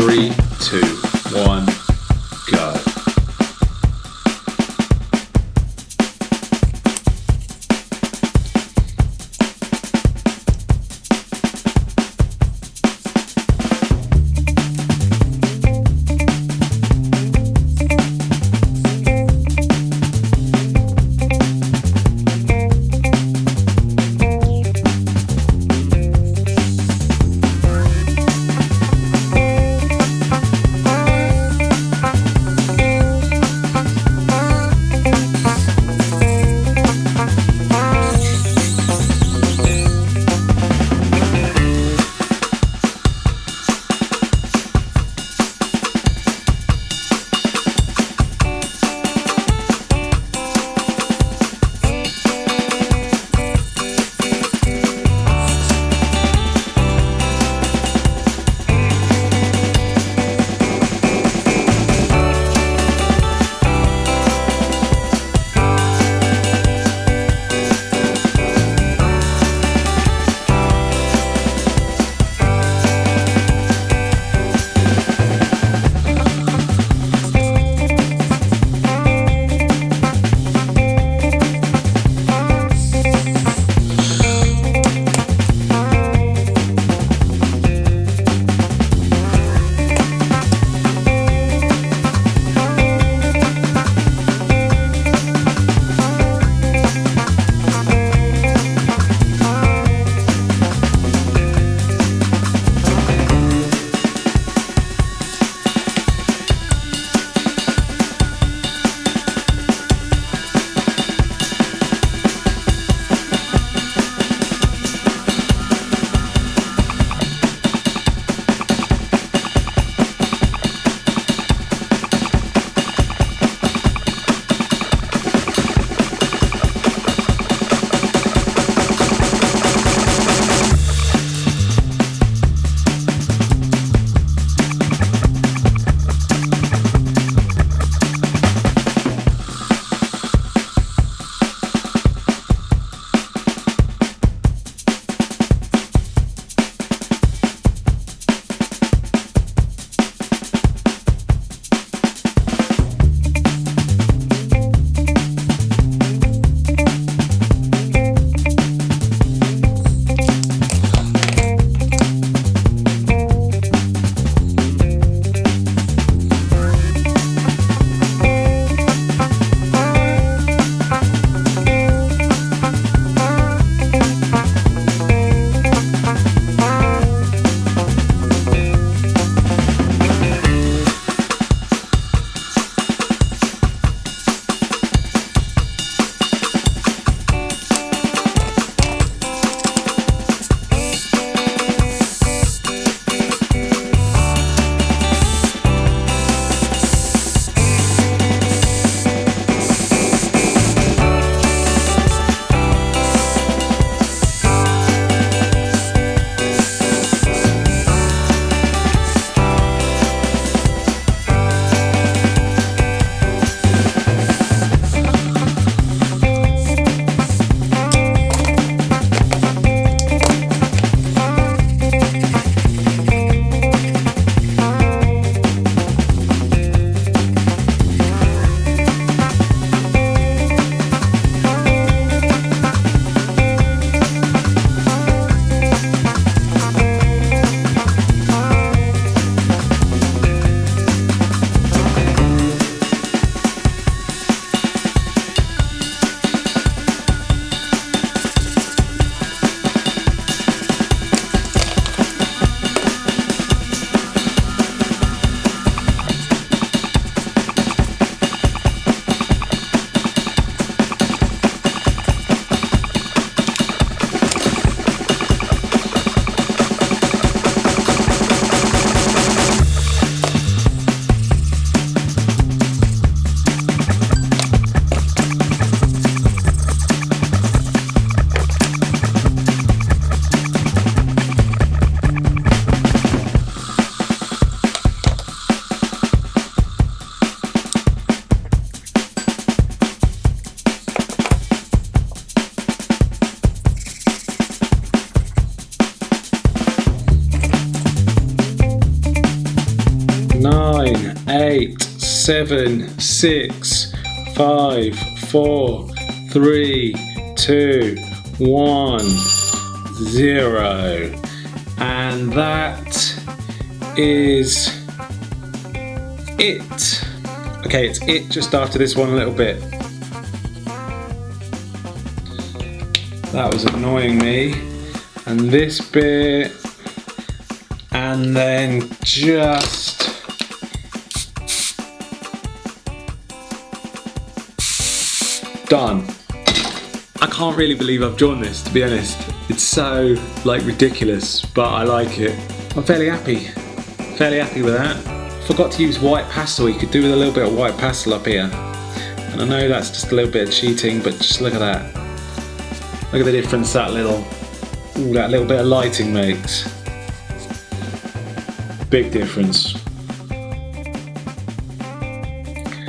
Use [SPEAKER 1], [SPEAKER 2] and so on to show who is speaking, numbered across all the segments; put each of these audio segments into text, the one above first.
[SPEAKER 1] 3, 2, 1, go. 8, 7, 6, 5, 4, 3, 2, 1, 0. And that is it. Okay, it's it just after this one a little bit. That was annoying me. And this bit, and then just done. I can't really believe I've drawn this, to be honest. It's so ridiculous, but I like it. I'm fairly happy with that. Forgot to use white pastel. You could do with a little bit of white pastel up here. And I know that's just a little bit of cheating, but just look at that. Look at the difference that little bit of lighting makes. Big difference.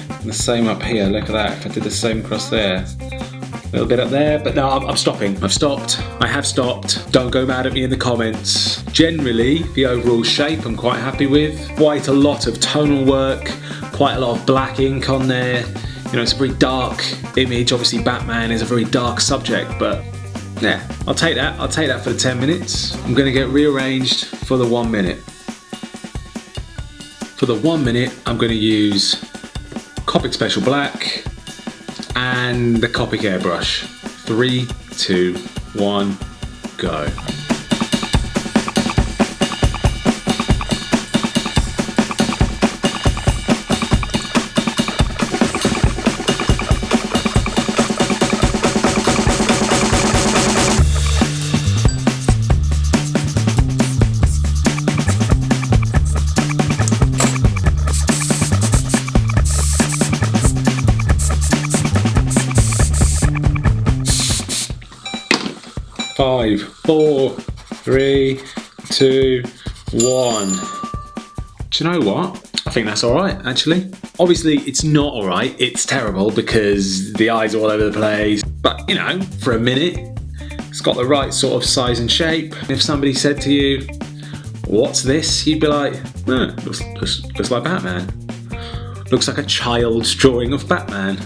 [SPEAKER 1] And the same up here, look at that. If I did the same across there. A little bit up there, but no, I'm stopping. I've stopped. I have stopped. Don't go mad at me in the comments. Generally, the overall shape I'm quite happy with. Quite a lot of tonal work, quite a lot of black ink on there. You know, it's a very dark image. Obviously, Batman is a very dark subject, but yeah, I'll take that. I'll take that for the 10 minutes. I'm going to get rearranged for the 1 minute. For the 1 minute, I'm going to use Copic Special Black and the Copic airbrush. 3, 2, 1, go. 5, 4, 3, 2, 1. Do you know what? I think that's alright, actually. Obviously, it's not alright, it's terrible because the eyes are all over the place. But, you know, for a minute, it's got the right sort of size and shape. If somebody said to you, what's this? You'd be like, looks like Batman. Looks like a child's drawing of Batman.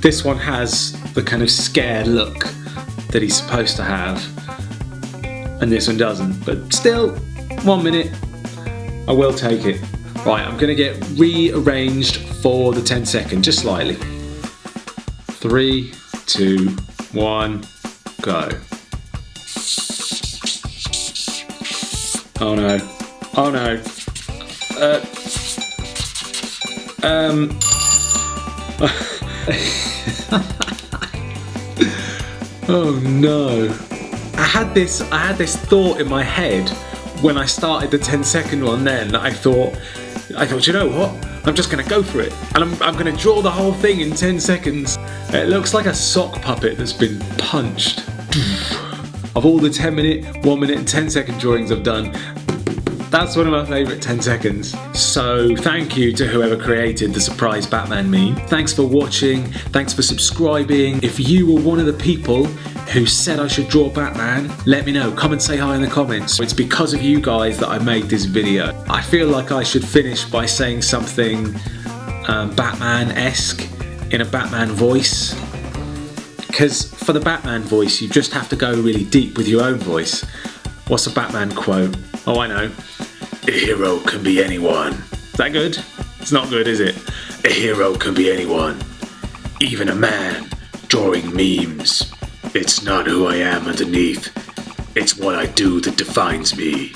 [SPEAKER 1] This one has the kind of scared look that he's supposed to have, and this one doesn't, but still, 1 minute, I will take it. Right, I'm gonna get rearranged for the 10 second, just slightly. 3, 2, 1, go. Oh no, oh no. Oh no. I had this thought in my head when I started the 10-second one then. I thought, you know what? I'm just gonna go for it. And I'm gonna draw the whole thing in 10 seconds. It looks like a sock puppet that's been punched. Of all the 10 minute, 1 minute and 10-second drawings I've done, that's one of my favourite 10 seconds. So thank you to whoever created the surprise Batman meme. Thanks for watching, thanks for subscribing. If you were one of the people who said I should draw Batman, let me know, come and say hi in the comments. It's because of you guys that I made this video. I feel like I should finish by saying something Batman-esque in a Batman voice. Because for the Batman voice, you just have to go really deep with your own voice. What's a Batman quote? Oh, I know. A hero can be anyone. Is that good? It's not good, is it? A hero can be anyone. Even a man drawing memes. It's not who I am underneath. It's what I do that defines me.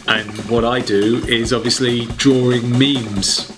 [SPEAKER 1] And what I do is obviously drawing memes.